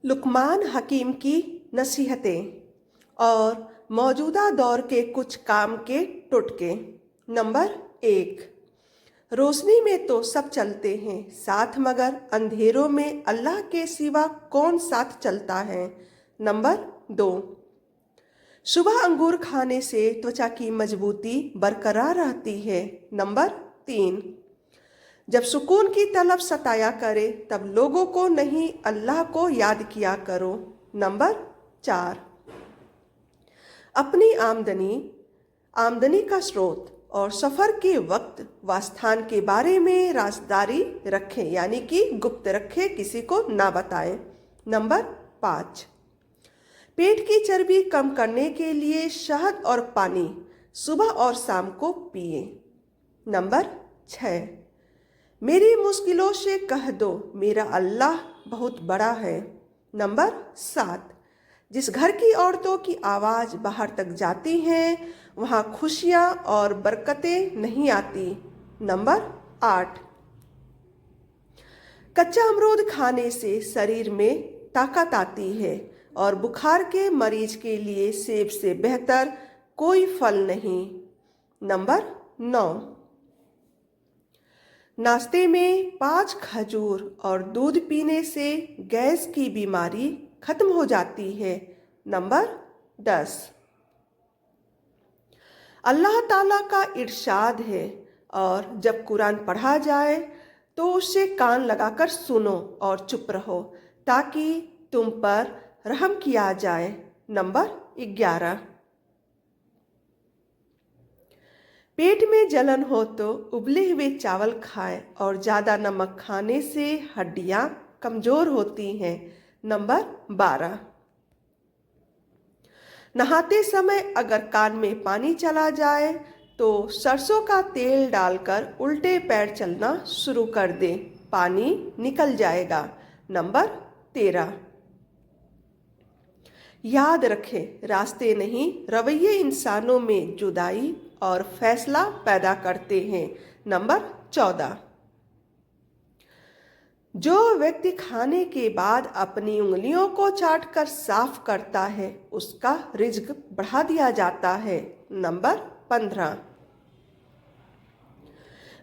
लुकमान हकीम की नसीहतें और मौजूदा दौर के कुछ काम के टोटके। नंबर 1, रोशनी में तो सब चलते हैं साथ, मगर अंधेरों में अल्लाह के सिवा कौन साथ चलता है। नंबर 2, सुबह अंगूर खाने से त्वचा की मजबूती बरकरार रहती है। नंबर 3, जब सुकून की तलब सताया करे तब लोगों को नहीं अल्लाह को याद किया करो। नंबर 4, अपनी आमदनी का स्रोत और सफ़र के वक्त व स्थान के बारे में राजदारी रखें, यानी कि गुप्त रखें, किसी को ना बताएं। नंबर 5, पेट की चर्बी कम करने के लिए शहद और पानी सुबह और शाम को पिए। नंबर 6, मेरी मुश्किलों से कह दो मेरा अल्लाह बहुत बड़ा है। नंबर 7, जिस घर की औरतों की आवाज़ बाहर तक जाती है वहाँ खुशियाँ और बरकतें नहीं आती। नंबर 8, कच्चा अमरूद खाने से शरीर में ताकत आती है और बुखार के मरीज के लिए सेब से बेहतर कोई फल नहीं। नंबर 9, नाश्ते में 5 खजूर और दूध पीने से गैस की बीमारी खत्म हो जाती है। नंबर 10, अल्लाह ताला का इरशाद है और जब कुरान पढ़ा जाए तो उससे कान लगाकर सुनो और चुप रहो ताकि तुम पर रहम किया जाए। नंबर 11, पेट में जलन हो तो उबले हुए चावल खाएं और ज़्यादा नमक खाने से हड्डियां कमज़ोर होती हैं। नंबर 12, नहाते समय अगर कान में पानी चला जाए तो सरसों का तेल डालकर उल्टे पैर चलना शुरू कर दें, पानी निकल जाएगा। नंबर 13, याद रखें रास्ते नहीं रवैये इंसानों में जुदाई और फैसला पैदा करते हैं। नंबर 14, जो व्यक्ति खाने के बाद अपनी उंगलियों को चाटकर साफ करता है उसका रिज्क बढ़ा दिया जाता है। नंबर 15,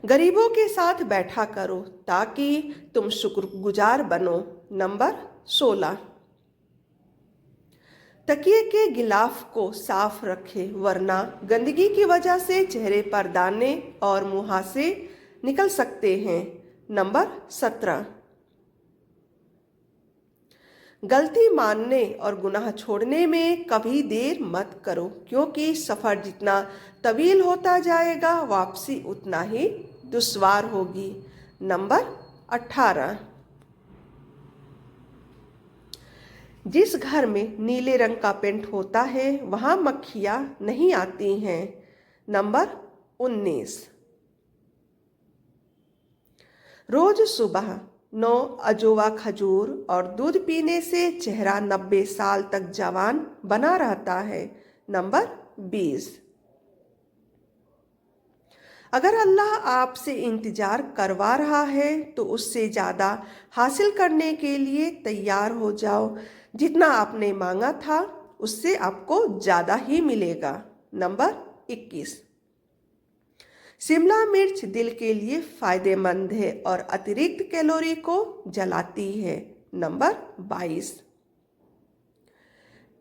गरीबों के साथ बैठा करो ताकि तुम शुक्रगुजार बनो। नंबर 16, तकिए के गिलाफ को साफ रखें वरना गंदगी की वजह से चेहरे पर दाने और मुहासे निकल सकते हैं। नंबर 17, गलती मानने और गुनाह छोड़ने में कभी देर मत करो क्योंकि सफ़र जितना तवील होता जाएगा वापसी उतना ही दुश्वार होगी। नंबर 18, जिस घर में नीले रंग का पेंट होता है वहाँ मक्खियाँ नहीं आती हैं। नंबर 19, रोज सुबह 9 अजवा खजूर और दूध पीने से चेहरा 90 साल तक जवान बना रहता है। नंबर 20, अगर अल्लाह आपसे इंतजार करवा रहा है तो उससे ज़्यादा हासिल करने के लिए तैयार हो जाओ, जितना आपने मांगा था उससे आपको ज़्यादा ही मिलेगा। नंबर 21, शिमला मिर्च दिल के लिए फ़ायदेमंद है और अतिरिक्त कैलोरी को जलाती है। नंबर 22,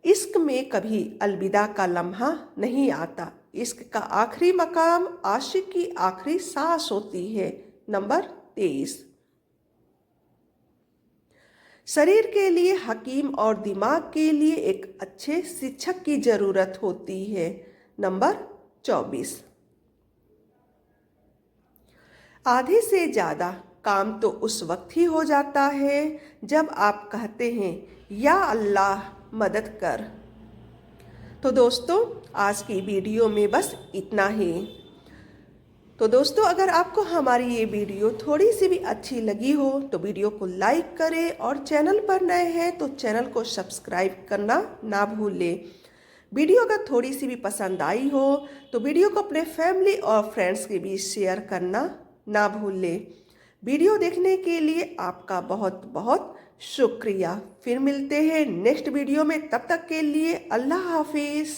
इश्क में कभी अलविदा का लम्हा नहीं आता, इश्क का आखिरी मकाम आशिक की आखिरी सांस होती है। नंबर 23, शरीर के लिए हकीम और दिमाग के लिए एक अच्छे शिक्षक की ज़रूरत होती है। नंबर 24, आधे से ज़्यादा काम तो उस वक्त ही हो जाता है जब आप कहते हैं या अल्लाह मदद कर। तो दोस्तों आज की वीडियो में बस इतना ही। तो दोस्तों अगर आपको हमारी ये वीडियो थोड़ी सी भी अच्छी लगी हो तो वीडियो को लाइक करें और चैनल पर नए हैं तो चैनल को सब्सक्राइब करना ना भूलें। वीडियो अगर थोड़ी सी भी पसंद आई हो तो वीडियो को अपने फैमिली और फ्रेंड्स के बीच शेयर करना ना भूलें। वीडियो देखने के लिए आपका बहुत बहुत शुक्रिया। फिर मिलते हैं नेक्स्ट वीडियो में, तब तक के लिए अल्लाह हाफिज़।